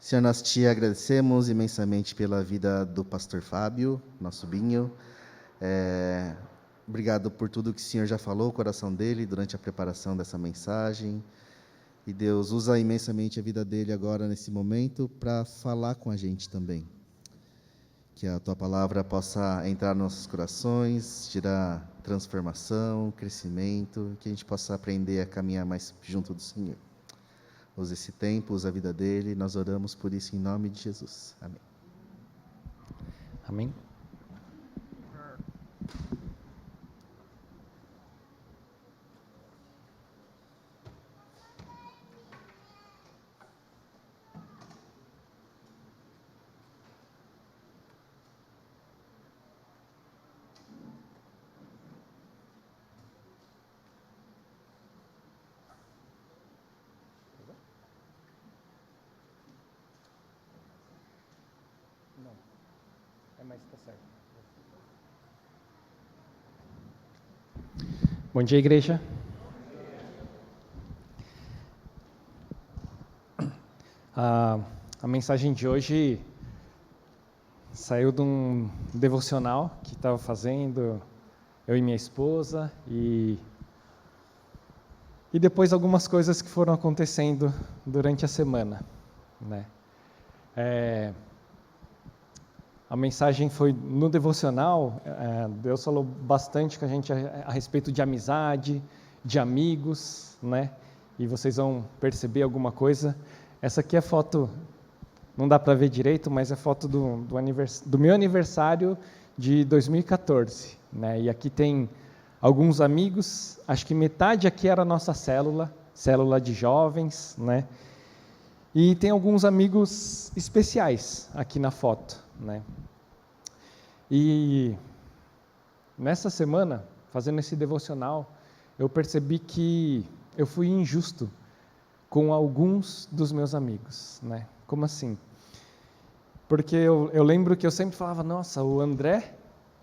Senhor, nós te agradecemos imensamente pela vida do pastor Fábio, nosso Binho. Obrigado por tudo que o Senhor já falou, o coração dele, durante a preparação dessa mensagem. E Deus usa imensamente a vida dele agora, nesse momento, para falar com a gente também. Que a Tua Palavra possa entrar nos nossos corações, gerar transformação, crescimento, que a gente possa aprender a caminhar mais junto do Senhor. Usa esse tempo, usa a vida dele, nós oramos por isso em nome de Jesus. Amém. Amém. Mas tá certo. Bom dia, igreja. A mensagem de hoje saiu de um devocional que estava fazendo, eu e minha esposa, e depois algumas coisas que foram acontecendo durante a semana, né? A mensagem foi no devocional, Deus falou bastante com a gente a respeito de amizade, de amigos, né? E vocês vão perceber alguma coisa. Essa aqui é a foto, não dá para ver direito, mas é a foto do meu aniversário de 2014, né? E aqui tem alguns amigos, acho que metade aqui era a nossa célula de jovens, né? E tem alguns amigos especiais aqui na foto, né? E nessa semana, fazendo esse devocional, eu percebi que eu fui injusto com alguns dos meus amigos, né? Como assim? Porque eu lembro que eu sempre falava, nossa, o André,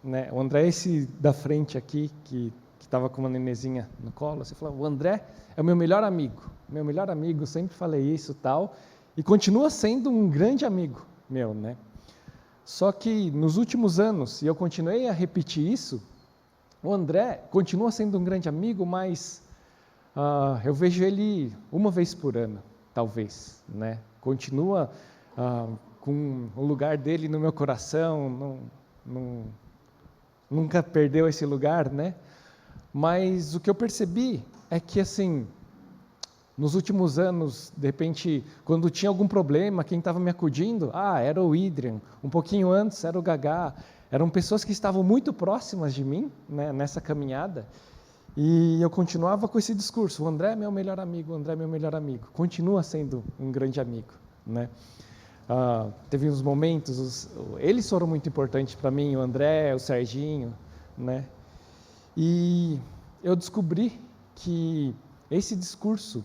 né? O André é esse da frente aqui, que estava com uma nenezinha no colo, você falava, o André é o meu melhor amigo, sempre falei isso e tal, e continua sendo um grande amigo meu, né? Só que nos últimos anos, e eu continuei a repetir isso, o André continua sendo um grande amigo, mas eu vejo ele uma vez por ano, talvez, né? Continua com o lugar dele no meu coração, nunca perdeu esse lugar, né? Mas o que eu percebi é que, assim, nos últimos anos, de repente, quando tinha algum problema, quem estava me acudindo, era o Idrian, um pouquinho antes era o Gagá, eram pessoas que estavam muito próximas de mim, né, nessa caminhada, e eu continuava com esse discurso, o André é meu melhor amigo, o André é meu melhor amigo, continua sendo um grande amigo, né? Teve uns momentos, eles foram muito importantes para mim, o André, o Serginho, né? E eu descobri que esse discurso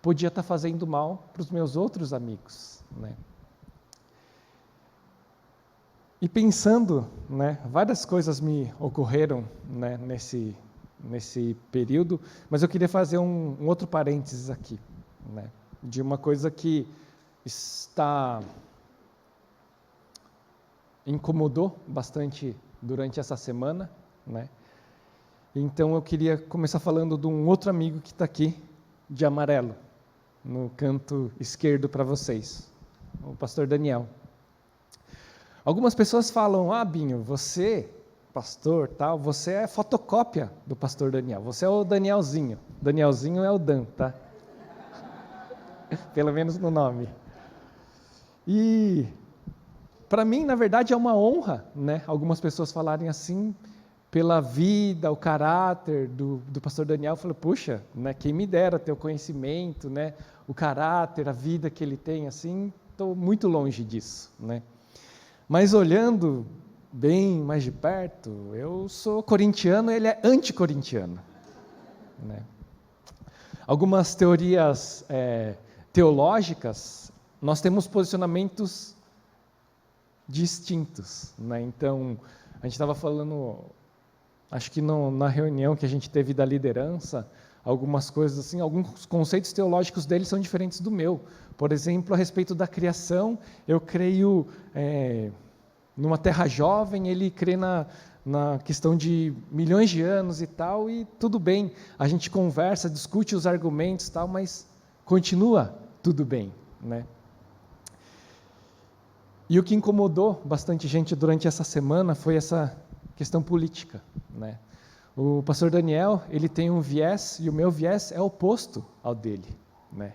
podia estar fazendo mal para os meus outros amigos, né? E pensando, né, várias coisas me ocorreram, né, nesse período, mas eu queria fazer um outro parênteses aqui, né, de uma coisa que incomodou bastante durante essa semana, né? Então eu queria começar falando de um outro amigo que está aqui, de amarelo, no canto esquerdo para vocês, o pastor Daniel. Algumas pessoas falam, Binho, você, pastor, tal, você é fotocópia do pastor Daniel, você é o Danielzinho. Danielzinho é o Dan, tá? Pelo menos no nome. E para mim, na verdade, é uma honra, né? Algumas pessoas falarem assim, pela vida, o caráter do pastor Daniel. Eu falei, puxa, né, quem me dera ter o conhecimento, né, o caráter, a vida que ele tem, assim, estou muito longe disso, né? Mas olhando bem mais de perto, eu sou corintiano, ele é anticorintiano, né? Algumas teorias teológicas, nós temos posicionamentos distintos, né? Então, a gente estava falando, acho que na reunião que a gente teve da liderança, algumas coisas assim, alguns conceitos teológicos dele são diferentes do meu. Por exemplo, a respeito da criação, eu creio numa terra jovem, ele crê na questão de milhões de anos e tal, e tudo bem, a gente conversa, discute os argumentos e tal, mas continua tudo bem, né? E o que incomodou bastante gente durante essa semana foi essa questão política, né? O pastor Daniel, ele tem um viés, e o meu viés é oposto ao dele, né?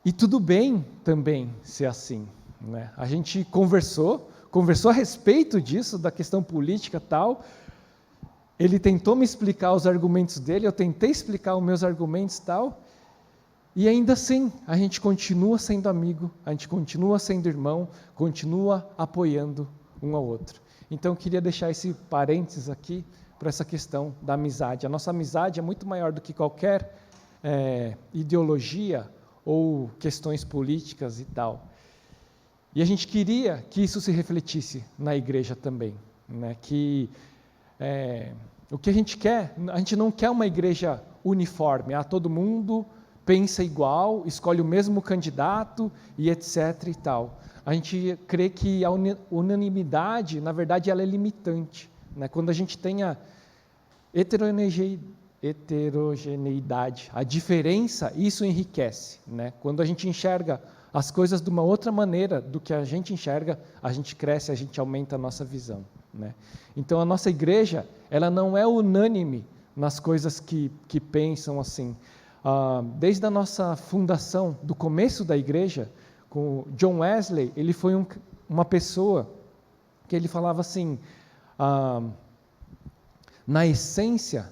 E tudo bem também ser assim, né? A gente conversou a respeito disso, da questão política e tal. Ele tentou me explicar os argumentos dele, eu tentei explicar os meus argumentos e tal, e ainda assim, a gente continua sendo amigo, a gente continua sendo irmão, continua apoiando um ao outro. Então, eu queria deixar esse parênteses aqui para essa questão da amizade. A nossa amizade é muito maior do que qualquer ideologia ou questões políticas e tal. E a gente queria que isso se refletisse na igreja também, né? Que o que a gente não quer uma igreja uniforme, todo mundo pensa igual, escolhe o mesmo candidato e etc. e tal. A gente crê que a unanimidade, na verdade, ela é limitante, né? Quando a gente tem a heterogeneidade, a diferença, isso enriquece, né? Quando a gente enxerga as coisas de uma outra maneira do que a gente enxerga, a gente cresce, a gente aumenta a nossa visão, né? Então, a nossa igreja, ela não é unânime nas coisas que pensam assim. Desde a nossa fundação, do começo da igreja, com John Wesley, ele foi uma pessoa que ele falava assim, na essência,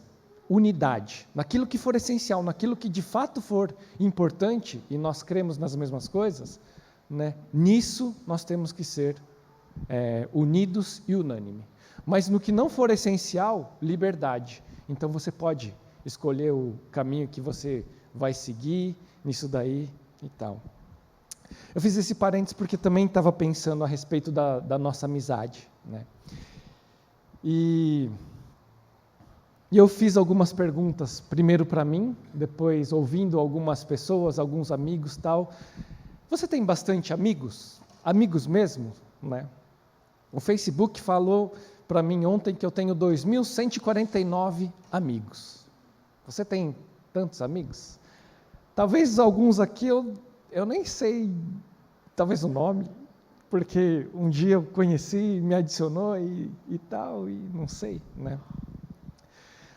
unidade, naquilo que for essencial, naquilo que de fato for importante, e nós cremos nas mesmas coisas, né, nisso nós temos que ser unidos e unânime. Mas no que não for essencial, liberdade. Então você pode escolher o caminho que você vai seguir, nisso daí e tal. Eu fiz esse parênteses porque também estava pensando a respeito da nossa amizade, né? E eu fiz algumas perguntas, primeiro para mim, depois ouvindo algumas pessoas, alguns amigos e tal. Você tem bastante amigos? Amigos mesmo, né? O Facebook falou para mim ontem que eu tenho 2.149 amigos. Você tem tantos amigos? Talvez alguns aqui eu nem sei, talvez o nome, porque um dia eu conheci, me adicionou e tal, e não sei, né?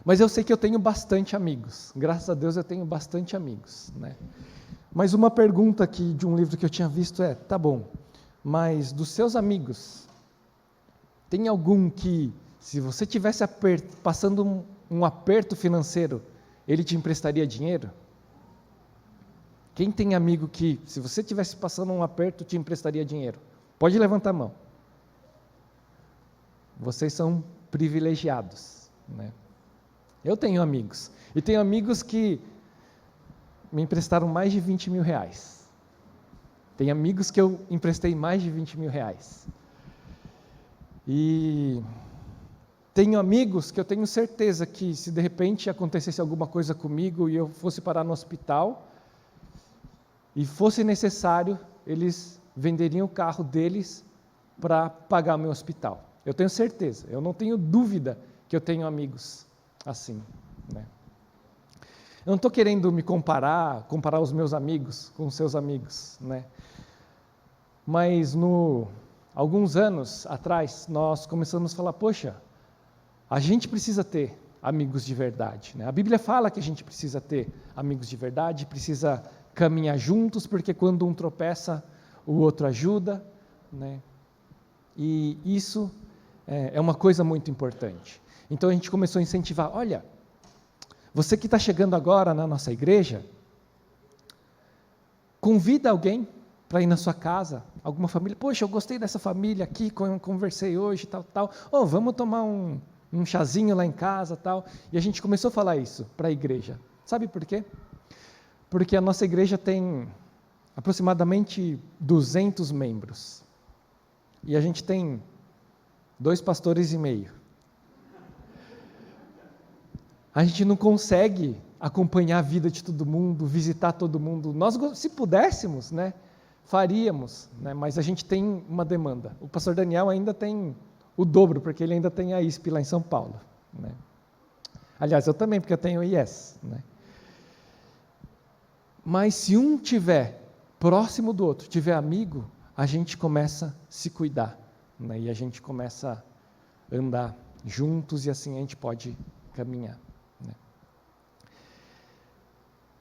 Mas eu sei que eu tenho bastante amigos, graças a Deus eu tenho bastante amigos, né? Mas uma pergunta aqui de um livro que eu tinha visto tá bom, mas dos seus amigos, tem algum que, se você tivesse passando um aperto financeiro, ele te emprestaria dinheiro? Quem tem amigo que, se você estivesse passando um aperto, te emprestaria dinheiro? Pode levantar a mão. Vocês são privilegiados, né? Eu tenho amigos, e tenho amigos que me emprestaram mais de 20 mil reais. Tem amigos que eu emprestei mais de 20 mil reais. E tenho amigos que eu tenho certeza que, se de repente acontecesse alguma coisa comigo e eu fosse parar no hospital, e fosse necessário, eles venderiam o carro deles para pagar meu hospital. Eu tenho certeza, eu não tenho dúvida que eu tenho amigos assim, né? Eu não estou querendo me comparar os meus amigos com os seus amigos, né? Mas alguns anos atrás, nós começamos a falar, poxa, a gente precisa ter amigos de verdade, né? A Bíblia fala que a gente precisa ter amigos de verdade, precisa caminhar juntos, porque quando um tropeça, o outro ajuda, né? E isso é uma coisa muito importante. Então a gente começou a incentivar, olha, você que está chegando agora na nossa igreja, convida alguém para ir na sua casa, alguma família, poxa, eu gostei dessa família aqui, conversei hoje, tal, vamos tomar um chazinho lá em casa, tal. E a gente começou a falar isso para a igreja. Sabe por quê? Porque a nossa igreja tem aproximadamente 200 membros. E a gente tem 2 pastores e meio. a gente não consegue acompanhar a vida de todo mundo, visitar todo mundo. Nós, se pudéssemos, né, faríamos, né, mas a gente tem uma demanda. O pastor Daniel ainda tem o dobro, porque ele ainda tem a ISP lá em São Paulo, né. Aliás, eu também, porque eu tenho o IES, né. Mas se um tiver próximo do outro, tiver amigo, a gente começa a se cuidar, né, e a gente começa a andar juntos e assim a gente pode caminhar, né.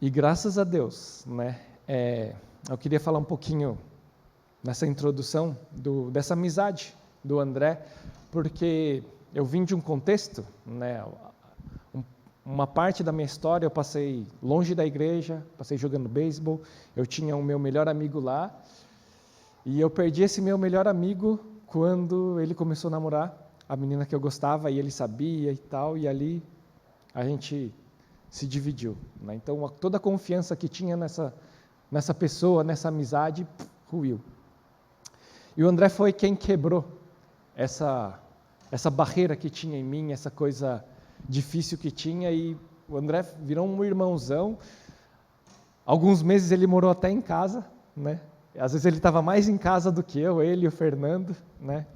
E graças a Deus, né, eu queria falar um pouquinho nessa introdução dessa amizade do André, porque eu vim de um contexto, né, uma parte da minha história eu passei longe da igreja, passei jogando beisebol, eu tinha o meu melhor amigo lá, e eu perdi esse meu melhor amigo quando ele começou a namorar a menina que eu gostava, e ele sabia e tal, e ali a gente se dividiu, né? Então, toda a confiança que tinha nessa pessoa, nessa amizade, ruiu. E o André foi quem quebrou essa barreira que tinha em mim, essa coisa difícil que tinha, e o André virou um irmãozão. Alguns meses ele morou até em casa, né? Às vezes ele estava mais em casa do que eu, ele e o Fernando, né?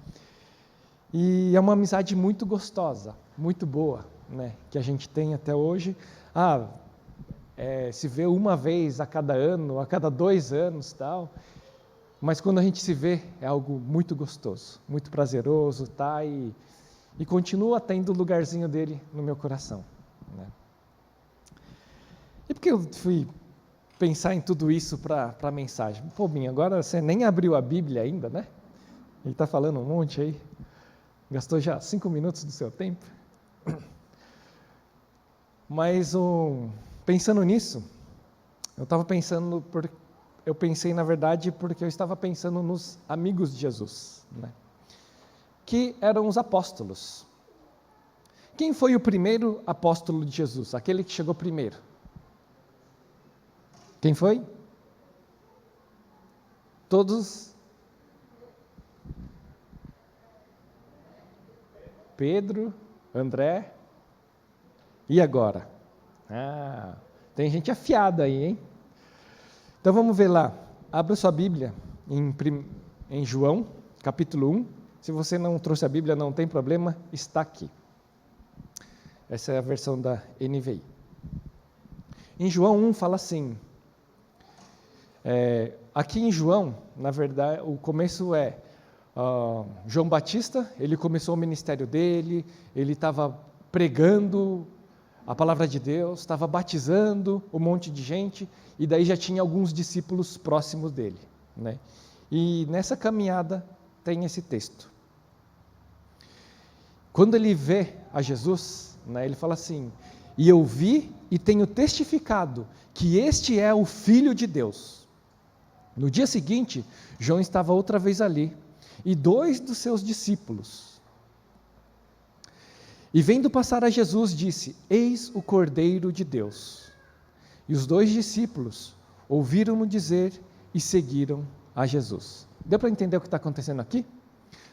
E é uma amizade muito gostosa, muito boa, né, que a gente tem até hoje. Se vê uma vez a cada ano, a cada 2 anos, tal, mas quando a gente se vê é algo muito gostoso, muito prazeroso, tá? E continua tendo o lugarzinho dele no meu coração, né? E por que eu fui pensar em tudo isso para a mensagem? Pô, Binho, agora você nem abriu a Bíblia ainda, né? Ele está falando um monte aí. Gastou já 5 minutos do seu tempo. Mas pensando nisso, eu pensei na verdade porque eu estava pensando nos amigos de Jesus, né? Que eram os apóstolos. Quem foi o primeiro apóstolo de Jesus? Aquele que chegou primeiro. Quem foi? Todos. Pedro, André, e agora? Tem gente afiada aí, hein? Então vamos ver lá. Abra sua Bíblia em João, capítulo 1. Se você não trouxe a Bíblia, não tem problema, está aqui. Essa é a versão da NVI. Em João 1 fala assim, aqui em João, na verdade, o começo é João Batista, ele começou o ministério dele, ele estava pregando a palavra de Deus, estava batizando um monte de gente, e daí já tinha alguns discípulos próximos dele, né? E nessa caminhada tem esse texto. Quando ele vê a Jesus, né, ele fala assim, e eu vi e tenho testificado que este é o Filho de Deus. No dia seguinte, João estava outra vez ali, e 2 dos seus discípulos. E vendo passar a Jesus, disse, eis o Cordeiro de Deus. E os 2 discípulos ouviram-no dizer e seguiram a Jesus. Deu para entender o que está acontecendo aqui?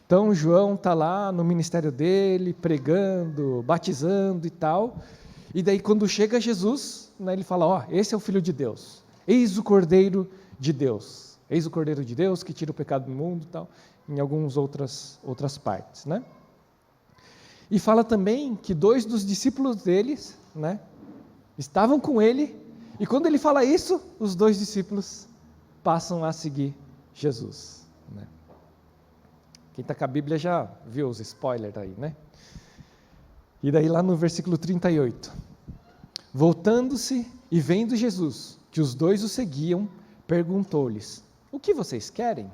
Então, João está lá no ministério dele, pregando, batizando e tal, e daí quando chega Jesus, né, ele fala, esse é o Filho de Deus, eis o Cordeiro de Deus, eis o Cordeiro de Deus que tira o pecado do mundo e tal, em algumas outras partes, né? E fala também que 2 dos discípulos deles, né, estavam com ele, e quando ele fala isso, os 2 discípulos passam a seguir Jesus, né? Quem está com a Bíblia já viu os spoilers aí, né? E daí lá no versículo 38, voltando-se e vendo Jesus, que os 2 o seguiam, perguntou-lhes, o que vocês querem?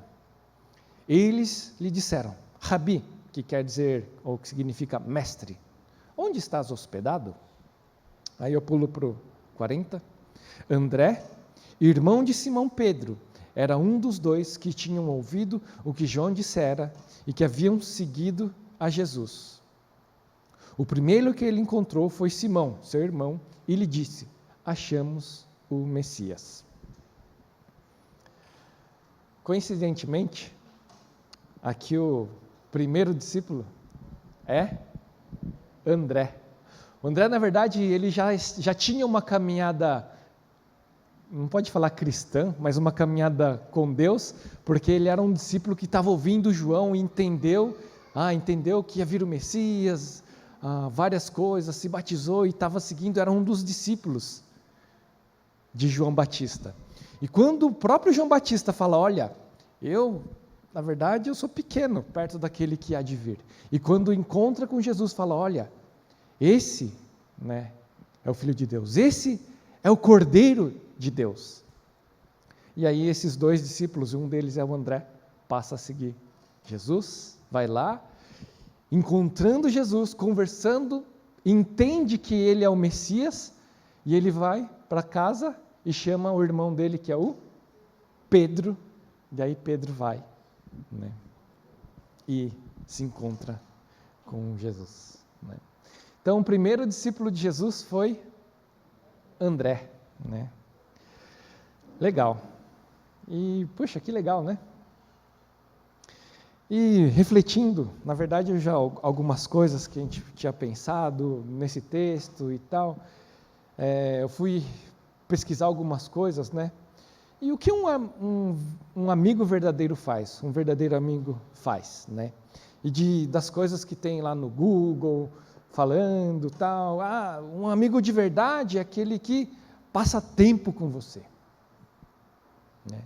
Eles lhe disseram, Rabi, que quer dizer, ou que significa mestre, onde estás hospedado? Aí eu pulo para o 40. André, irmão de Simão Pedro, era um dos 2 que tinham ouvido o que João dissera e que haviam seguido a Jesus. O primeiro que ele encontrou foi Simão, seu irmão, e lhe disse, achamos o Messias. Coincidentemente, aqui o primeiro discípulo é André. O André, na verdade, ele já tinha uma caminhada, não pode falar cristã, mas uma caminhada com Deus, porque ele era um discípulo que estava ouvindo João e entendeu que ia vir o Messias, várias coisas, se batizou e estava seguindo, era um dos discípulos de João Batista. E quando o próprio João Batista fala, olha, na verdade, eu sou pequeno perto daquele que há de vir. E quando encontra com Jesus, fala, olha, esse, né, é o Filho de Deus, esse é o Cordeiro de Deus. E aí esses dois discípulos, um deles é o André, passa a seguir Jesus, vai lá, encontrando Jesus, conversando, entende que ele é o Messias, e ele vai para casa e chama o irmão dele, que é o Pedro, e aí Pedro vai, né, e se encontra com Jesus, né. Então, o primeiro discípulo de Jesus foi André, né? Legal. E, puxa, que legal, né? E refletindo, na verdade, já algumas coisas que a gente tinha pensado nesse texto e tal, eu fui pesquisar algumas coisas, né? E o que um amigo verdadeiro faz, um verdadeiro amigo faz, né? E das coisas que tem lá no Google, falando tal, um amigo de verdade é aquele que passa tempo com você, né?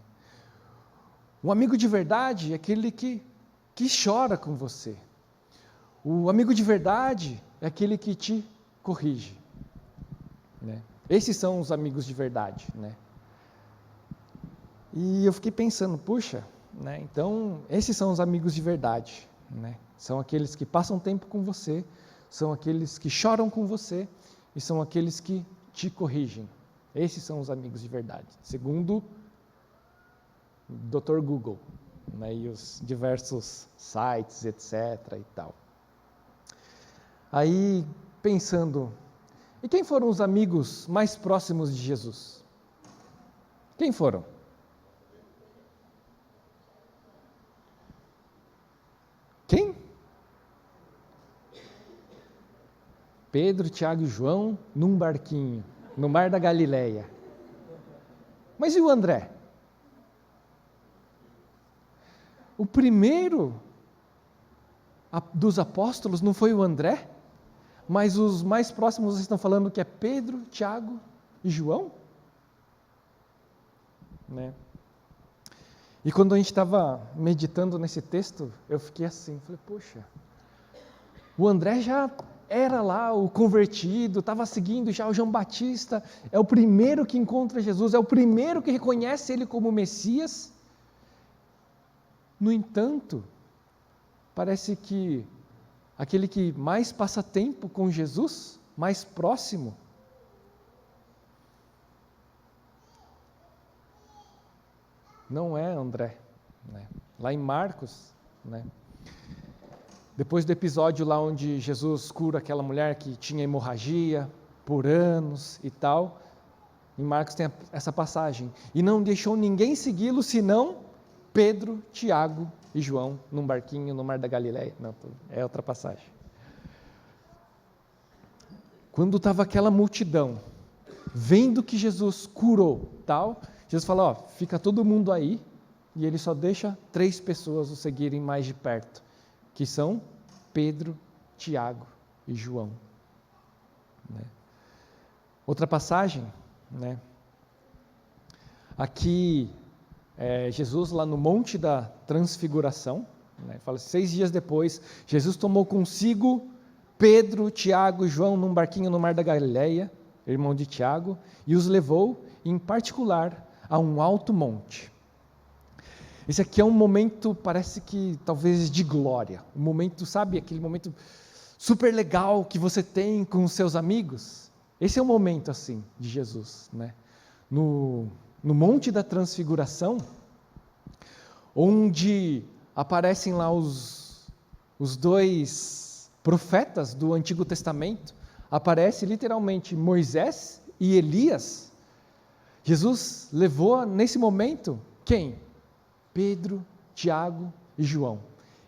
Um amigo de verdade é aquele que chora com você. O amigo de verdade é aquele que te corrige, né? Esses são os amigos de verdade, né? E eu fiquei pensando, puxa, né? Então esses são os amigos de verdade, né? São aqueles que passam tempo com você, são aqueles que choram com você e são aqueles que te corrigem. Esses são os amigos de verdade, segundo o Dr. Google, né, e os diversos sites, etc. e tal. Aí, pensando, e quem foram os amigos mais próximos de Jesus? Quem foram? Quem? Pedro, Tiago e João num barquinho, no mar da Galileia. Mas e o André? O primeiro dos apóstolos não foi o André? Mas os mais próximos estão falando que é Pedro, Tiago e João? Né? E quando a gente estava meditando nesse texto, eu fiquei assim, falei, poxa, o André já era lá o convertido, estava seguindo já o João Batista, é o primeiro que encontra Jesus, é o primeiro que reconhece ele como Messias. No entanto, parece que aquele que mais passa tempo com Jesus, mais próximo, não é André, né? Lá em Marcos, né? Depois do episódio lá onde Jesus cura aquela mulher que tinha hemorragia por anos e tal, em Marcos tem essa passagem, e não deixou ninguém segui-lo senão Pedro, Tiago e João num barquinho no mar da Galileia. Não, é outra passagem. Quando estava aquela multidão, vendo que Jesus curou, tal, Jesus falou, fica todo mundo aí, e ele só deixa 3 pessoas o seguirem mais de perto, que são Pedro, Tiago e João. Né? Outra passagem, né? Aqui, Jesus lá no Monte da Transfiguração, né? Fala, 6 dias depois, Jesus tomou consigo Pedro, Tiago e João num barquinho no mar da Galileia, irmão de Tiago, e os levou, em particular, a um alto monte. Esse aqui é um momento, parece que talvez de glória, um momento, sabe, aquele momento super legal que você tem com os seus amigos. Esse é o momento assim de Jesus, né? No Monte da Transfiguração, onde aparecem lá os 2 profetas do Antigo Testamento, aparece literalmente Moisés e Elias. Jesus levou nesse momento quem? Pedro, Tiago e João.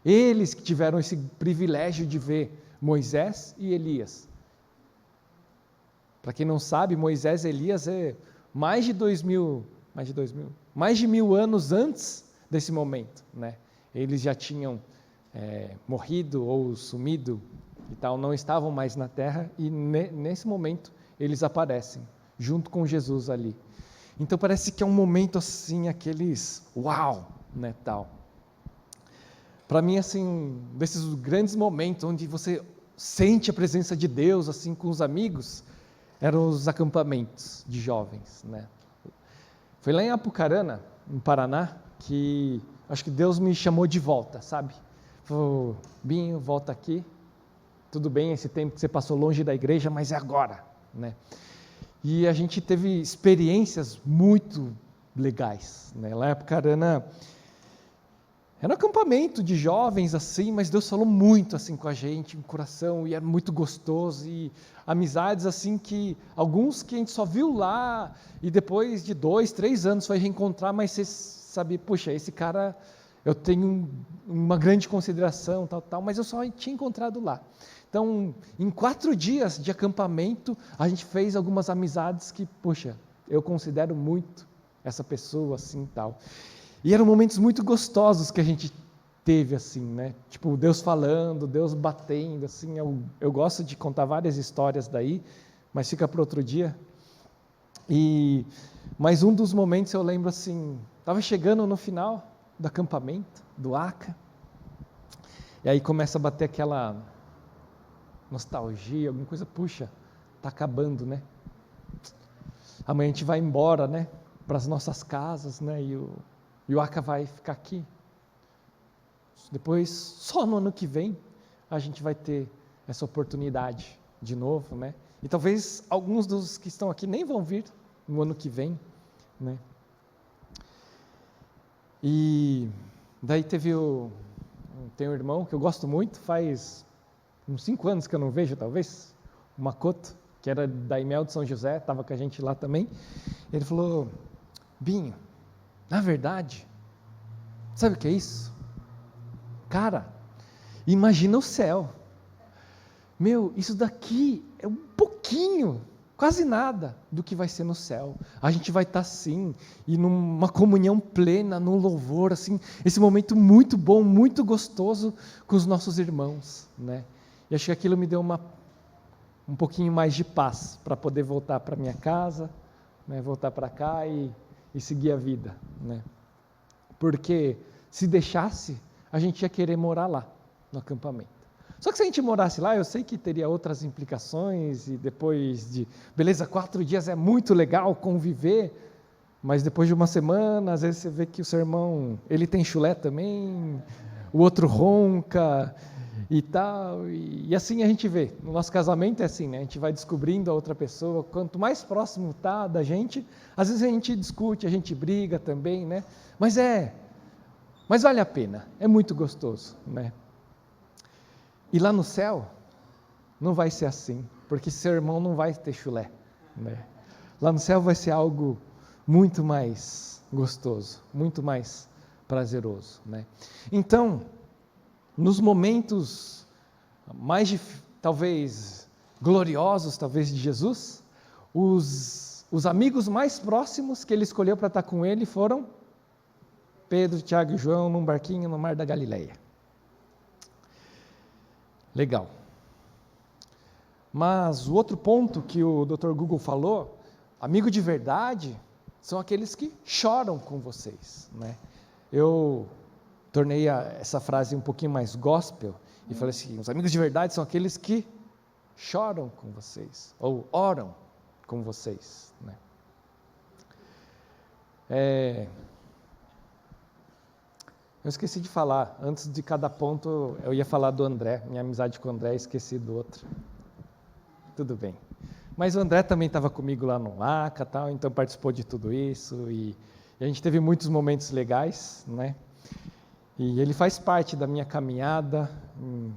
Eles que tiveram esse privilégio de ver Moisés e Elias. Para quem não sabe, Moisés e Elias é mais de 1000 anos antes desse momento, né? Eles já tinham morrido ou sumido e tal, não estavam mais na terra, e nesse momento eles aparecem, junto com Jesus ali. Então parece que é um momento assim, aqueles uau, né, tal. Para mim, assim, desses grandes momentos onde você sente a presença de Deus, assim, com os amigos, eram os acampamentos de jovens, né? Foi lá em Apucarana, no Paraná, que acho que Deus me chamou de volta, sabe? Falou, Binho, volta aqui, tudo bem esse tempo que você passou longe da igreja, mas é agora, né? E a gente teve experiências muito legais, né? Lá em Apucarana, era um acampamento de jovens assim, mas Deus falou muito assim com a gente, no coração, e era muito gostoso, e amizades assim que, alguns que a gente só viu lá, e depois de 2, 3 anos foi reencontrar, mas você sabe, puxa, esse cara, eu tenho uma grande consideração, tal, mas eu só tinha encontrado lá. Então, em 4 dias de acampamento, a gente fez algumas amizades que, puxa, eu considero muito essa pessoa assim, tal. E eram momentos muito gostosos que a gente teve, assim, né? Tipo, Deus falando, Deus batendo, assim. Eu gosto de contar várias histórias daí, mas fica para outro dia. Mas um dos momentos eu lembro, assim, estava chegando no final do acampamento, do ACA, e aí começa a bater aquela nostalgia, alguma coisa, puxa, está acabando, né? Amanhã a gente vai embora, né? Para as nossas casas, né? E o ACA vai ficar aqui. Depois, só no ano que vem, a gente vai ter essa oportunidade de novo, né? E talvez alguns dos que estão aqui nem vão vir no ano que vem, né? E daí tem um irmão que eu gosto muito, faz uns 5 anos que eu não vejo, talvez, o Makoto, que era da Imel de São José, estava com a gente lá também. Ele falou, Binho, na verdade, sabe o que é isso? Cara, imagina o céu. Meu, isso daqui é um pouquinho, quase nada, do que vai ser no céu. A gente vai estar assim, e numa comunhão plena, num louvor, assim, esse momento muito bom, muito gostoso com os nossos irmãos, né? E acho que aquilo me deu um pouquinho mais de paz, para poder voltar para minha casa, né, voltar para cá e seguir a vida, né? Porque se deixasse, a gente ia querer morar lá, no acampamento. Só que se a gente morasse lá, eu sei que teria outras implicações, e depois beleza, 4 dias é muito legal conviver, mas depois de uma semana, às vezes você vê que o seu irmão, ele tem chulé também, o outro ronca e tal, e assim a gente vê. No nosso casamento é assim, né? A gente vai descobrindo a outra pessoa, quanto mais próximo está da gente, às vezes a gente discute, a gente briga também, né? Mas vale a pena, é muito gostoso, né? E lá no céu, não vai ser assim, porque seu irmão não vai ter chulé, né? Lá no céu vai ser algo muito mais gostoso, muito mais prazeroso, né? Então, nos momentos mais, talvez, gloriosos, talvez, de Jesus, os amigos mais próximos que ele escolheu para estar com ele foram Pedro, Tiago e João num barquinho no Mar da Galileia. Legal. Mas o outro ponto que o Dr. Google falou, amigo de verdade, são aqueles que choram com vocês, né? Eu tornei essa frase um pouquinho mais gospel e falei assim, os amigos de verdade são aqueles que choram com vocês, ou oram com vocês, né? Eu esqueci de falar, antes de cada ponto eu ia falar do André, minha amizade com o André, esqueci do outro. Tudo bem. Mas o André também estava comigo lá no ACA, tal, então participou de tudo isso, e a gente teve muitos momentos legais, né? E ele faz parte da minha caminhada em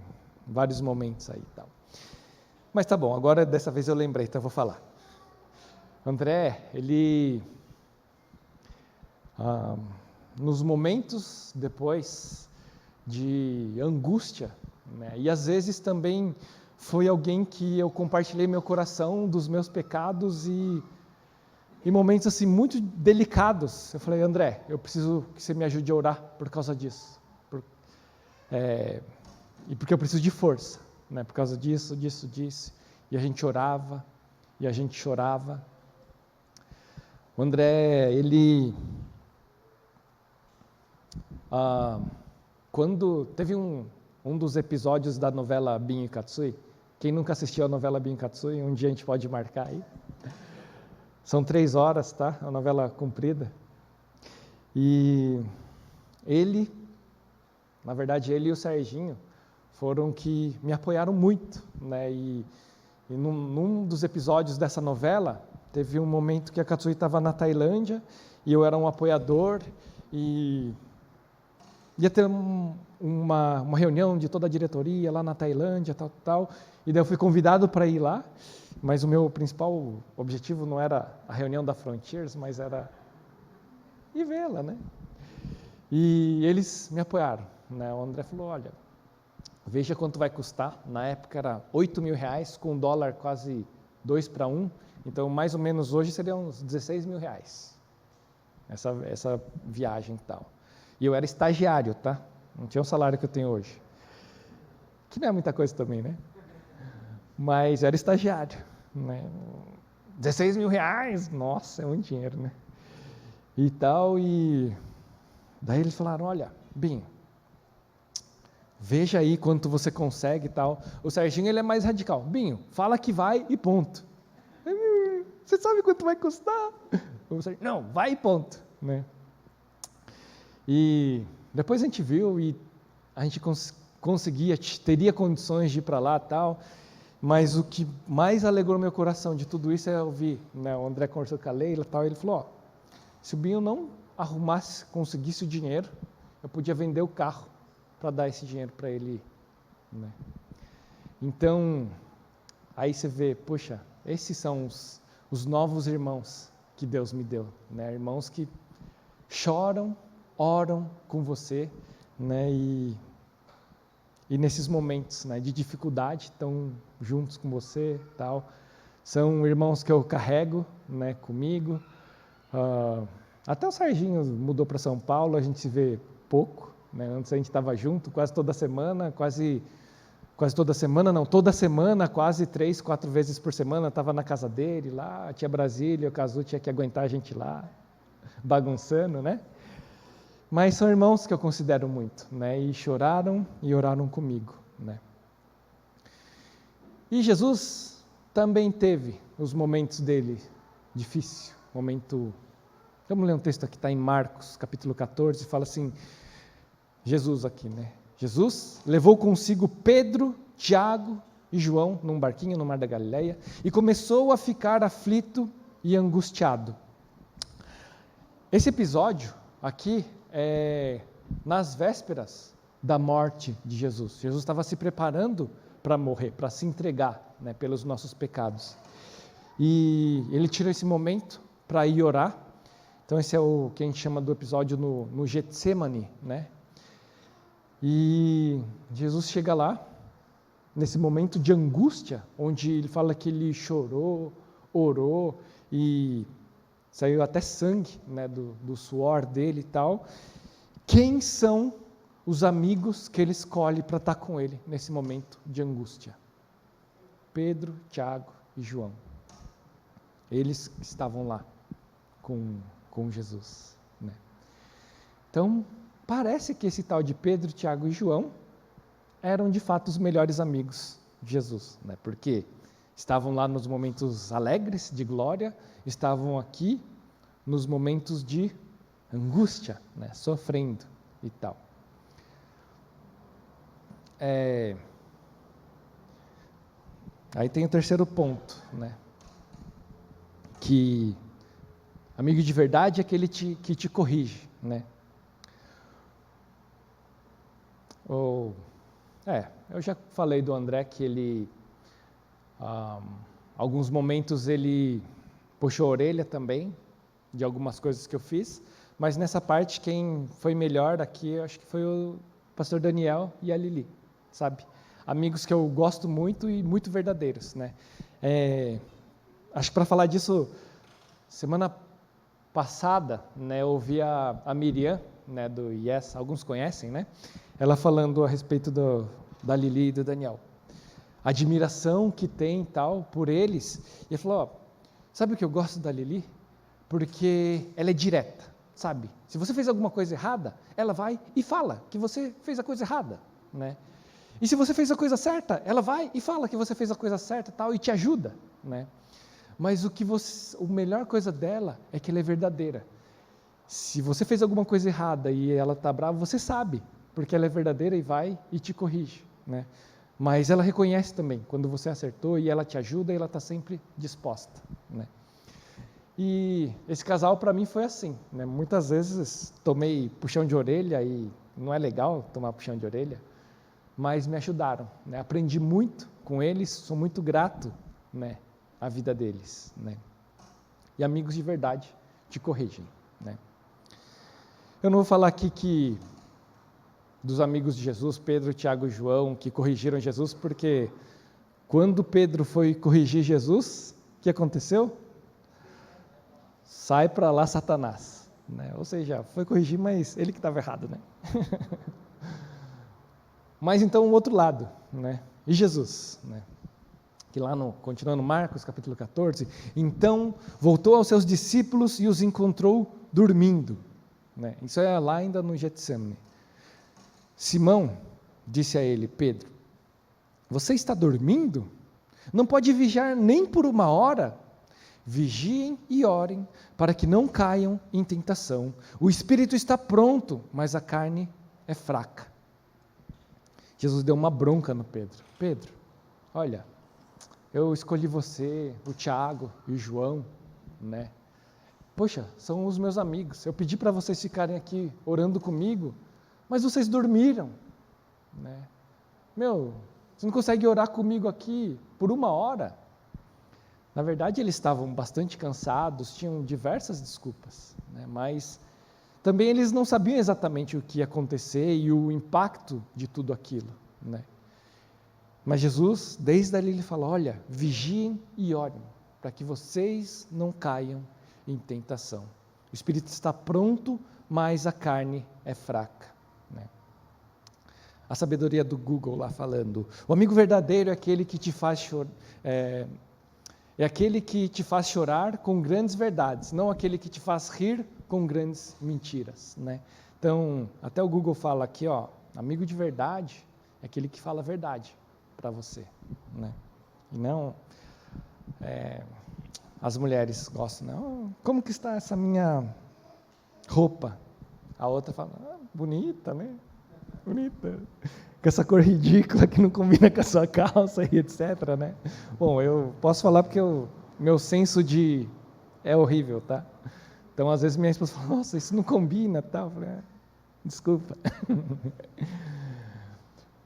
vários momentos aí, tal. Mas tá bom, agora dessa vez eu lembrei, então eu vou falar. André, ele... nos momentos depois de angústia, né, e às vezes também foi alguém que eu compartilhei meu coração dos meus pecados e momentos assim muito delicados. Eu falei, André, eu preciso que você me ajude a orar por causa disso. E porque eu preciso de força, né? Por causa disso. E a gente orava, e a gente chorava. O André, ele... quando teve um dos episódios da novela Bin e Katsui, quem nunca assistiu a novela Bin e Katsui, um dia a gente pode marcar aí. São 3 horas, tá? A novela comprida. E ele, na verdade, ele e o Serginho foram que me apoiaram muito, né? E num dos episódios dessa novela, teve um momento que a Katsui estava na Tailândia e eu era um apoiador e ia ter uma reunião de toda a diretoria lá na Tailândia, tal, e daí eu fui convidado para ir lá, mas o meu principal objetivo não era a reunião da Frontiers, mas era ir vê-la, né? E eles me apoiaram, né? O André falou, olha, veja quanto vai custar, na época era R$8.000, com o dólar quase 2-1, então mais ou menos hoje seriam uns R$16.000, essa viagem e tal. E eu era estagiário, tá? Não tinha o salário que eu tenho hoje. Que não é muita coisa também, né? Mas eu era estagiário, né? R$16.000, nossa, é muito dinheiro, né? E tal, e daí eles falaram, olha, Binho, veja aí quanto você consegue e tal. O Serginho, ele é mais radical. Binho, fala que vai e ponto. Você sabe quanto vai custar? O Serginho, não, vai e ponto, né? E depois a gente viu e a gente teria condições de ir para lá e tal, mas o que mais alegrou meu coração de tudo isso é ouvir, né, o André conversou com a Leila e tal, ele falou, se o Binho não conseguisse o dinheiro, eu podia vender o carro para dar esse dinheiro para ele, né? Então, aí você vê, puxa, esses são os novos irmãos que Deus me deu, né? Irmãos que choram, oram com você, né? E nesses momentos, né, de dificuldade estão juntos com você, tal. São irmãos que eu carrego, né, comigo. Até o Serginho mudou para São Paulo, a gente se vê pouco, né? Antes a gente estava junto quase toda semana, toda semana, quase 3, 4 vezes por semana, estava na casa dele lá, tinha Brasília, o Cazu tinha que aguentar a gente lá, bagunçando, né? Mas são irmãos que eu considero muito, né? E choraram e oraram comigo, né? E Jesus também teve os momentos dele difícil, vamos ler um texto aqui, está em Marcos, capítulo 14, fala assim, Jesus aqui, né? Jesus levou consigo Pedro, Tiago e João num barquinho no mar da Galileia e começou a ficar aflito e angustiado. Esse episódio aqui nas vésperas da morte de Jesus. Jesus estava se preparando para morrer, para se entregar, né, pelos nossos pecados. E ele tirou esse momento para ir orar. Então esse é o que a gente chama do episódio no Getsemane, né? E Jesus chega lá, nesse momento de angústia, onde ele fala que ele chorou, orou e saiu até sangue, né, do suor dele e tal. Quem são os amigos que ele escolhe para estar com ele nesse momento de angústia? Pedro, Tiago e João. Eles estavam lá com Jesus, né? Então, parece que esse tal de Pedro, Tiago e João eram de fato os melhores amigos de Jesus, né? Porque estavam lá nos momentos alegres, de glória, estavam aqui nos momentos de angústia, né? Sofrendo e tal. Aí tem o terceiro ponto, né? Que amigo de verdade é aquele que te corrige, né? Eu já falei do André que ele, alguns momentos ele puxou a orelha também, de algumas coisas que eu fiz, mas nessa parte quem foi melhor aqui, eu acho que foi o pastor Daniel e a Lili, sabe? amigos que eu gosto muito e muito verdadeiros, né? Acho que para falar disso, semana passada, né, eu ouvi a Miriam, né, do Yes, alguns conhecem, né? Ela falando a respeito da Lili e do Daniel. A admiração que tem tal por eles. E ela falou, sabe o que eu gosto da Lili? Porque ela é direta, sabe? Se você fez alguma coisa errada, ela vai e fala que você fez a coisa errada, né? E se você fez a coisa certa, ela vai e fala que você fez a coisa certa tal, e te ajuda, né? Mas a melhor coisa dela é que ela é verdadeira. Se você fez alguma coisa errada e ela está brava, você sabe, porque ela é verdadeira e vai e te corrige, né? Mas ela reconhece também quando você acertou e ela te ajuda e ela está sempre disposta, né? E esse casal para mim foi assim, né? Muitas vezes tomei puxão de orelha e não é legal tomar puxão de orelha, mas me ajudaram, né? Aprendi muito com eles, sou muito grato, né, à vida deles, né? E amigos de verdade te corrigem, né? Eu não vou falar aqui dos amigos de Jesus, Pedro, Tiago e João, que corrigiram Jesus, porque quando Pedro foi corrigir Jesus, o que aconteceu? Sai para lá, Satanás, né? Ou seja, foi corrigir, mas ele que estava errado, né? Mas então o outro lado, né? E Jesus, né? Que lá continuando Marcos, capítulo 14, então voltou aos seus discípulos e os encontrou dormindo, né? Isso é lá ainda no Getsemane. Simão disse a ele, Pedro, você está dormindo? Não pode vigiar nem por uma hora? Vigiem e orem, para que não caiam em tentação. O espírito está pronto, mas a carne é fraca. Jesus deu uma bronca no Pedro. Pedro, olha, eu escolhi você, o Tiago e o João, né? Poxa, são os meus amigos. Eu pedi para vocês ficarem aqui orando comigo, mas vocês dormiram, né? Você não consegue orar comigo aqui por uma hora? Na verdade, eles estavam bastante cansados, tinham diversas desculpas, né? Mas também eles não sabiam exatamente o que ia acontecer e o impacto de tudo aquilo, né? Mas Jesus, desde ali, ele fala, olha, vigiem e orem, para que vocês não caiam em tentação. O espírito está pronto, mas a carne é fraca, né? A sabedoria do Google lá falando, o amigo verdadeiro é aquele que te faz chorar, é aquele que te faz chorar com grandes verdades, não aquele que te faz rir com grandes mentiras, né? Então, até o Google fala aqui, amigo de verdade é aquele que fala a verdade para você, né? E não, as mulheres gostam, né? Como que está essa minha roupa? A outra fala, bonita, né? Bonita. Com essa cor ridícula que não combina com a sua calça e etc, né? Bom, eu posso falar porque meu senso é horrível, tá? Então, às vezes minha esposa fala, nossa, isso não combina, tal. Eu falei, desculpa.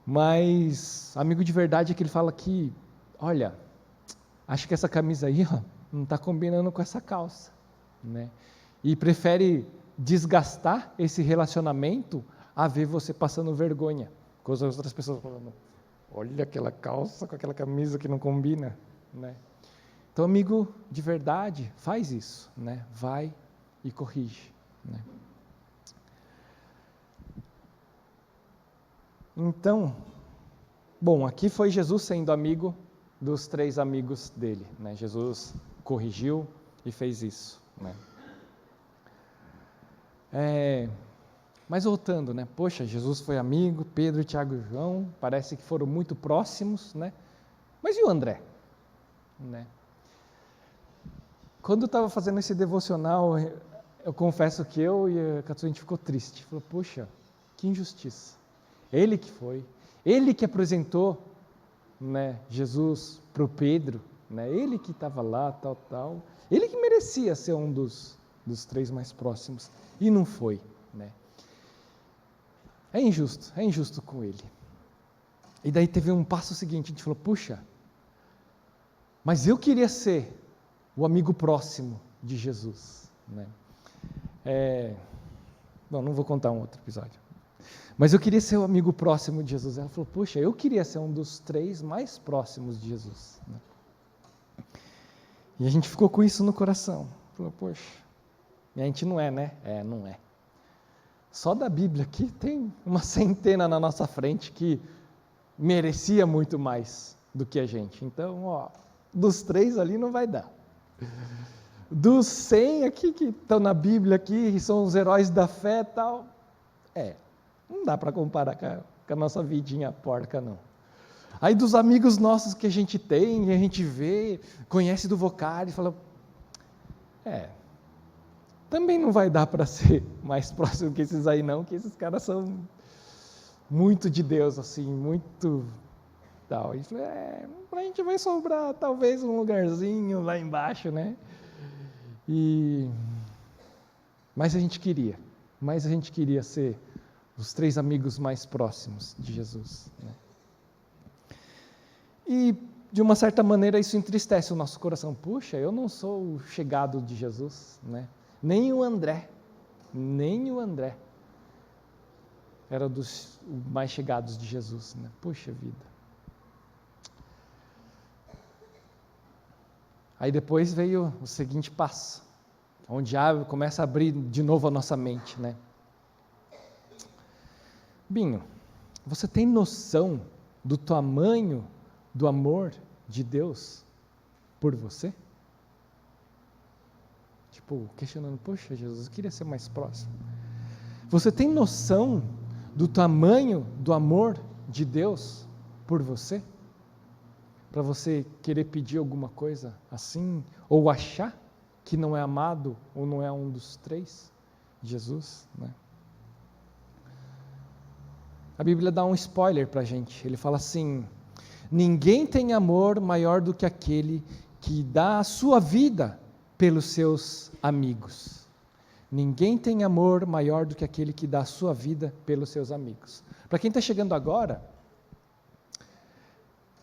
Mas, amigo de verdade é que ele fala que, olha, acho que essa camisa aí, não está combinando com essa calça, né? E prefere desgastar esse relacionamento a ver você passando vergonha, com as outras pessoas falando, olha aquela calça com aquela camisa que não combina, né? Então, amigo de verdade, faz isso, né? Vai e corrige, né? Então, bom, aqui foi Jesus sendo amigo dos 3 amigos dele, né? Jesus corrigiu e fez isso, né? Mas voltando, né? Poxa, Jesus foi amigo, Pedro, Tiago e João, parece que foram muito próximos, né? Mas e o André? Né? Quando eu estava fazendo esse devocional, eu confesso que eu e a Catu, a gente ficou triste. Falou, poxa, que injustiça. Ele que foi, ele que apresentou, né, Jesus para o Pedro, né? Ele que estava lá, tal. Ele que merecia ser um dos 3 mais próximos, e não foi, né? É injusto com ele. E daí teve um passo seguinte, a gente falou, puxa, mas eu queria ser o amigo próximo de Jesus, né? Bom, não vou contar um outro episódio. Mas eu queria ser o amigo próximo de Jesus. Ela falou, puxa, eu queria ser um dos 3 mais próximos de Jesus. E a gente ficou com isso no coração. Falou, poxa, e a gente não é, né? Não é. Só da Bíblia aqui tem uma centena na nossa frente que merecia muito mais do que a gente. Então, dos 3 ali não vai dar. Dos 100 aqui que estão na Bíblia aqui, que são os heróis da fé e tal, não dá para comparar com a nossa vidinha porca, não. Aí dos amigos nossos que a gente tem, a gente vê, conhece do vocário, fala, também não vai dar para ser mais próximo que esses aí não, que esses caras são muito de Deus, assim, muito tal. E falei, a gente vai sobrar talvez um lugarzinho lá embaixo, né? Mas a gente queria ser os 3 amigos mais próximos de Jesus, né? E, de uma certa maneira, isso entristece o nosso coração. Puxa, eu não sou o chegado de Jesus, né? Nem o André era dos mais chegados de Jesus, né? Puxa vida. Aí depois veio o seguinte passo, onde começa a abrir de novo a nossa mente, né? Binho, você tem noção do tamanho do amor de Deus por você? Tipo, questionando, poxa, Jesus, eu queria ser mais próximo. Você tem noção do tamanho do amor de Deus por você? Para você querer pedir alguma coisa assim, ou achar que não é amado, ou não é um dos 3, Jesus, né? A Bíblia dá um spoiler para a gente, ele fala assim, ninguém tem amor maior do que aquele que dá a sua vida pelos seus amigos. Ninguém tem amor maior do que aquele que dá a sua vida pelos seus amigos. Para quem está chegando agora,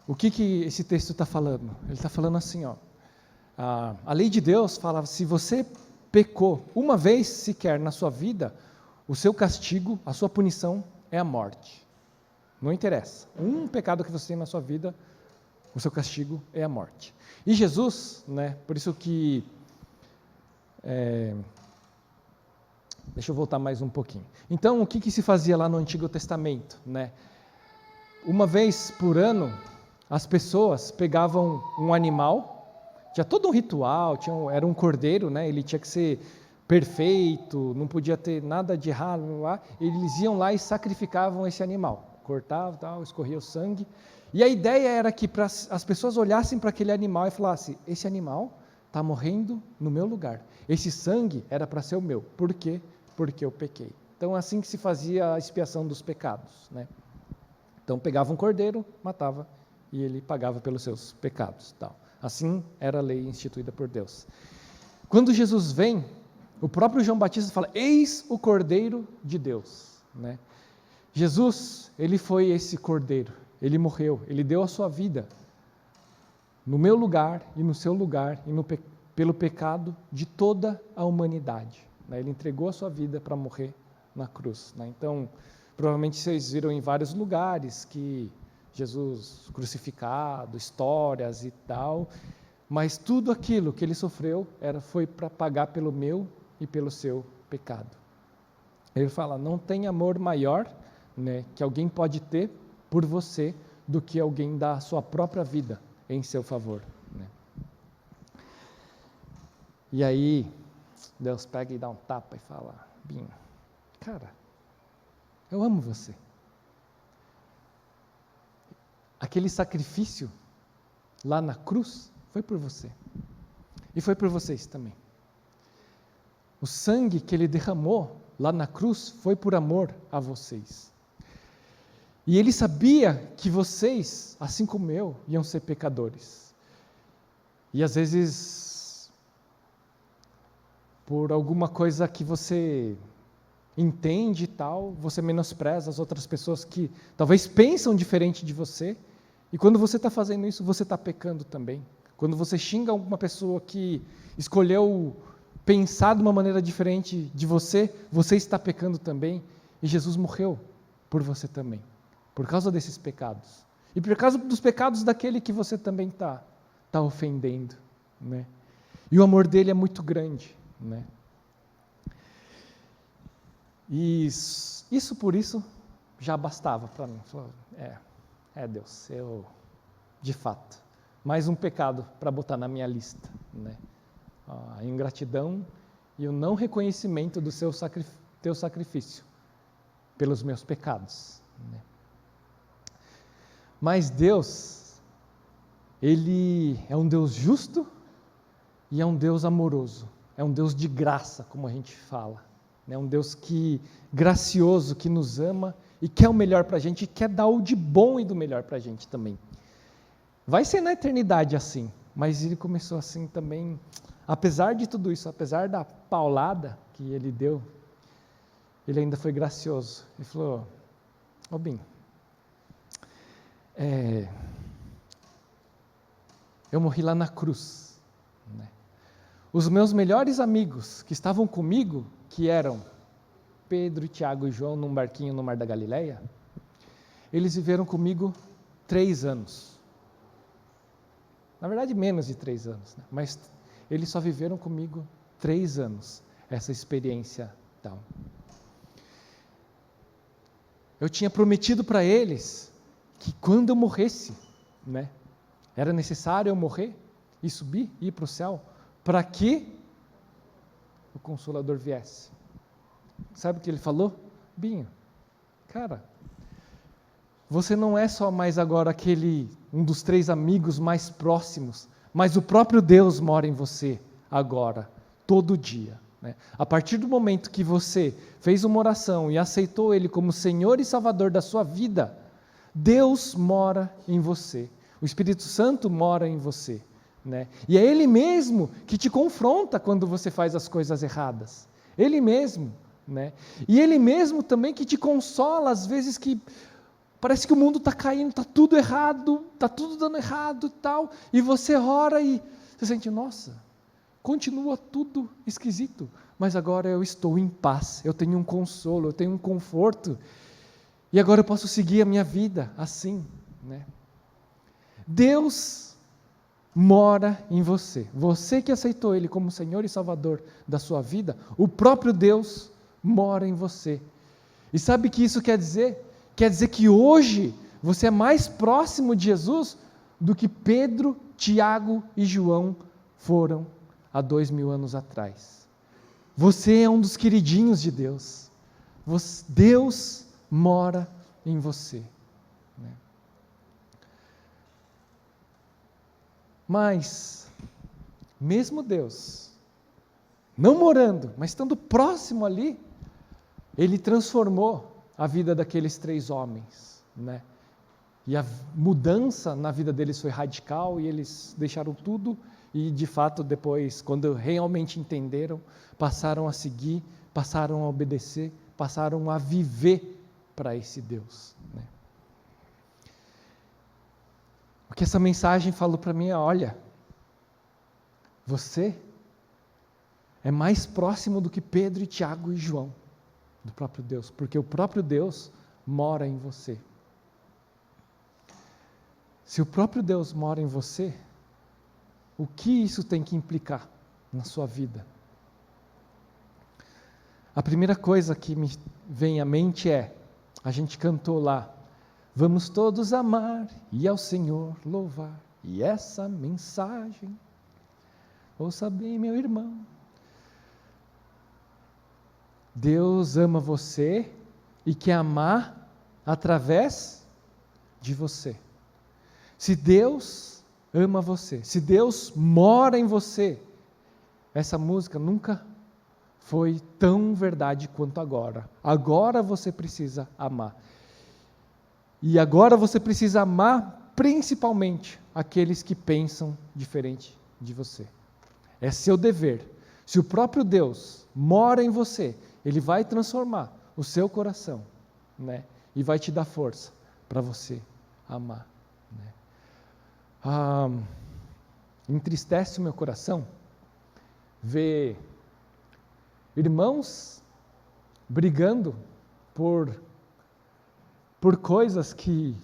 o que esse texto está falando? Ele está falando assim, a lei de Deus fala, se você pecou uma vez sequer na sua vida, o seu castigo, a sua punição é a morte. Não interessa. Um pecado que você tem na sua vida, o seu castigo é a morte. E Jesus, né, por isso que... deixa eu voltar mais um pouquinho. Então, o que se fazia lá no Antigo Testamento, né? Uma vez por ano, as pessoas pegavam um animal, tinha todo um ritual, era um cordeiro, né? Ele tinha que ser perfeito, não podia ter nada de errado lá. Eles iam lá e sacrificavam esse animal, cortavam, tal, escorria o sangue. E a ideia era que as pessoas olhassem para aquele animal e falassem, esse animal está morrendo no meu lugar. Esse sangue era para ser o meu. Por quê? Porque eu pequei. Então, assim que se fazia a expiação dos pecados, né? Então, pegava um cordeiro, matava, e ele pagava pelos seus pecados. Tal. Assim era a lei instituída por Deus. Quando Jesus vem, o próprio João Batista fala, eis o Cordeiro de Deus, né? Jesus, ele foi esse Cordeiro, ele morreu, ele deu a sua vida no meu lugar e no seu lugar, e pelo pecado de toda a humanidade, né? Ele entregou a sua vida para morrer na cruz, né? Então, provavelmente vocês viram em vários lugares que Jesus crucificado, histórias e tal, mas tudo aquilo que ele sofreu foi para pagar pelo meu e pelo seu pecado. Ele fala, não tem amor maior, né, que alguém pode ter por você do que alguém dar a sua própria vida em seu favor, né? E aí, Deus pega e dá um tapa e fala, Binho, cara, eu amo você. Aquele sacrifício lá na cruz foi por você. E foi por vocês também. O sangue que ele derramou lá na cruz foi por amor a vocês. E ele sabia que vocês, assim como eu, iam ser pecadores. E às vezes, por alguma coisa que você entende e tal, você menospreza as outras pessoas que talvez pensam diferente de você. E quando você está fazendo isso, você está pecando também. Quando você xinga alguma pessoa que escolheu pensar de uma maneira diferente de você, você está pecando também. E Jesus morreu por você também, por causa desses pecados. E por causa dos pecados daquele que você também está ofendendo, né? E o amor dele é muito grande, né? E isso por isso já bastava para mim. Deus, de fato, mais um pecado para botar na minha lista, né? A ingratidão e o não reconhecimento do teu sacrifício pelos meus pecados, né? Mas Deus, Ele é um Deus justo e é um Deus amoroso, é um Deus de graça, como a gente fala, é um Deus gracioso, que nos ama e quer o melhor para a gente, e quer dar o de bom e do melhor para a gente também. Vai ser na eternidade assim, mas Ele começou assim também, apesar de tudo isso, apesar da paulada que Ele deu, Ele ainda foi gracioso. Ele falou: Binho, eu morri lá na cruz, né? Os meus melhores amigos que estavam comigo, que eram Pedro, Tiago e João num barquinho no Mar da Galileia, eles viveram comigo 3 anos. Na verdade, menos de 3 anos, né? Mas eles só viveram comigo 3 anos, essa experiência tal. Eu tinha prometido para eles que quando eu morresse, né, era necessário eu morrer e subir, ir para o céu, para que o Consolador viesse. Sabe o que ele falou? Binho, cara, você não é só mais agora um dos 3 amigos mais próximos, mas o próprio Deus mora em você agora, todo dia, né? A partir do momento que você fez uma oração e aceitou Ele como Senhor e Salvador da sua vida, Deus mora em você, o Espírito Santo mora em você, né? E é Ele mesmo que te confronta quando você faz as coisas erradas, Ele mesmo, né? E Ele mesmo também que te consola às vezes que parece que o mundo está caindo, está tudo errado, está tudo dando errado e tal, e você ora e você sente, nossa, continua tudo esquisito, mas agora eu estou em paz, eu tenho um consolo, eu tenho um conforto, e agora eu posso seguir a minha vida assim, né? Deus mora em você, você que aceitou Ele como Senhor e Salvador da sua vida, o próprio Deus mora em você. E sabe o que isso quer dizer? Quer dizer que hoje você é mais próximo de Jesus do que Pedro, Tiago e João foram há 2000 anos atrás. Você é um dos queridinhos de Deus. Deus mora em você, né? Mas, mesmo Deus não morando, mas estando próximo ali, Ele transformou a vida daqueles 3 homens, né? E a mudança na vida deles foi radical e eles deixaram tudo e, de fato, depois, quando realmente entenderam, passaram a seguir, passaram a obedecer, passaram a viver para esse Deus, né? O que essa mensagem falou para mim é, olha, você é mais próximo do que Pedro, Tiago e João, do próprio Deus, porque o próprio Deus mora em você. Se o próprio Deus mora em você, o que isso tem que implicar na sua vida? A primeira coisa que me vem à mente é, a gente cantou lá, vamos todos amar e ao Senhor louvar, e essa mensagem, ouça bem, meu irmão, Deus ama você e quer amar através de você. Se Deus ama você, se Deus mora em você, essa música nunca foi tão verdade quanto agora. Agora você precisa amar. E agora você precisa amar principalmente aqueles que pensam diferente de você. É seu dever. Se o próprio Deus mora em você, Ele vai transformar o seu coração, né? E vai te dar força para você amar, né? Entristece o meu coração ver irmãos brigando por por coisas que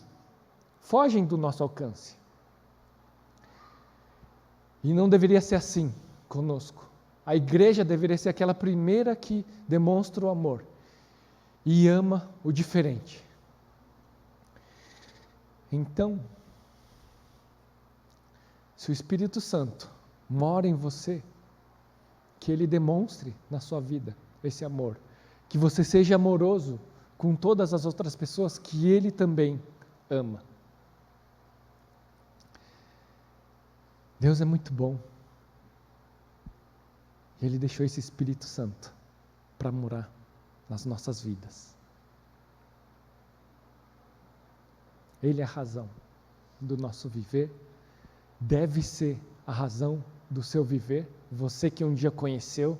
fogem do nosso alcance. E não deveria ser assim conosco. A igreja deveria ser aquela primeira que demonstra o amor e ama o diferente. Então, se o Espírito Santo mora em você, que ele demonstre na sua vida esse amor, que você seja amoroso com todas as outras pessoas que ele também ama. Deus é muito bom. Ele deixou esse Espírito Santo para morar nas nossas vidas. Ele é a razão do nosso viver, deve ser a razão do seu viver, você que um dia conheceu,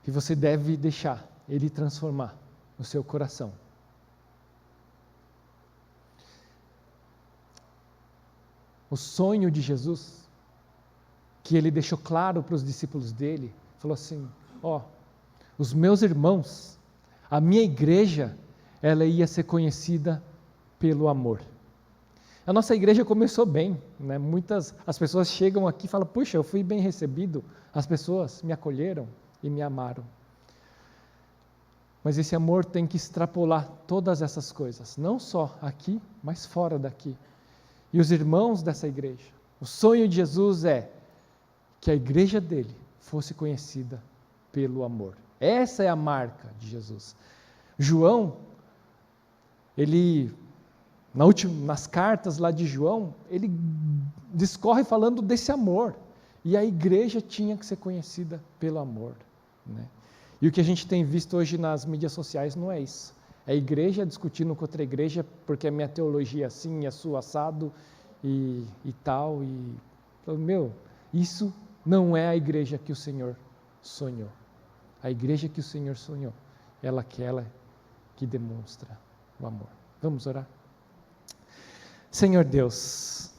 e você deve deixar Ele transformar o seu coração. O sonho de Jesus, que Ele deixou claro para os discípulos dele, falou assim, os meus irmãos, a minha igreja, ela ia ser conhecida pelo amor. A nossa igreja começou bem, né? As pessoas chegam aqui e falam, puxa, eu fui bem recebido, as pessoas me acolheram e me amaram. Mas esse amor tem que extrapolar todas essas coisas, não só aqui, mas fora daqui. E os irmãos dessa igreja, o sonho de Jesus é que a igreja dele fosse conhecida pelo amor. Essa é a marca de Jesus. João, nas cartas lá de João, ele discorre falando desse amor. E a igreja tinha que ser conhecida pelo amor, né? E o que a gente tem visto hoje nas mídias sociais não é isso. É a igreja discutindo com outra igreja porque a minha teologia é assim, e a sua assado e tal. Isso não é a igreja que o Senhor sonhou. A igreja que o Senhor sonhou, ela que demonstra o amor. Vamos orar? Senhor Deus,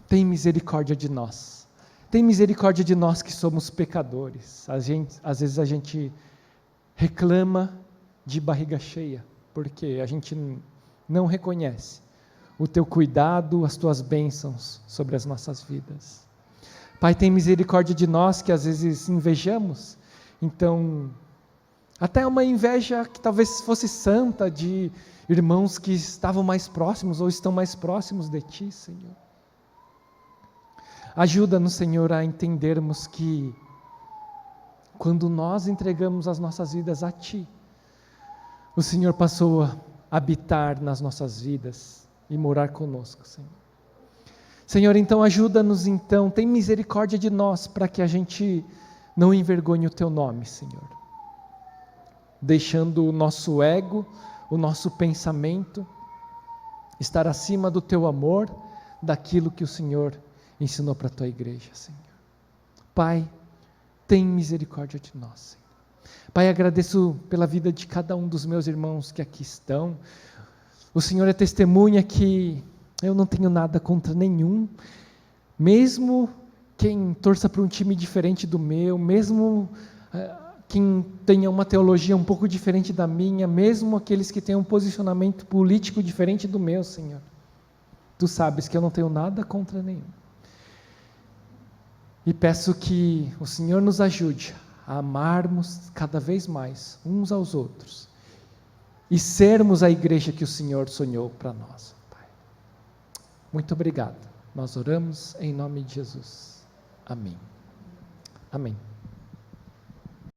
tem misericórdia de nós. Tem misericórdia de nós que somos pecadores. Às vezes a gente reclama de barriga cheia, porque a gente não reconhece o teu cuidado, as tuas bênçãos sobre as nossas vidas. Pai, tem misericórdia de nós que às vezes invejamos, então, até uma inveja que talvez fosse santa de irmãos que estavam mais próximos ou estão mais próximos de Ti, Senhor. Ajuda-nos, Senhor, a entendermos que quando nós entregamos as nossas vidas a Ti, o Senhor passou a habitar nas nossas vidas e morar conosco, Senhor. Senhor, então ajuda-nos, tem misericórdia de nós para que a gente não envergonhe o Teu nome, Senhor. Deixando o nosso ego, o nosso pensamento estar acima do Teu amor, daquilo que o Senhor ensinou para a Tua igreja, Senhor. Pai, tem misericórdia de nós, Senhor. Pai, agradeço pela vida de cada um dos meus irmãos que aqui estão. O Senhor é testemunha que eu não tenho nada contra nenhum, mesmo quem torça para um time diferente do meu, mesmo quem tenha uma teologia um pouco diferente da minha, mesmo aqueles que tenham um posicionamento político diferente do meu, Senhor. Tu sabes que eu não tenho nada contra nenhum. E peço que o Senhor nos ajude a amarmos cada vez mais uns aos outros e sermos a igreja que o Senhor sonhou para nós, Pai. Muito obrigado. Nós oramos em nome de Jesus. Amém. Amém.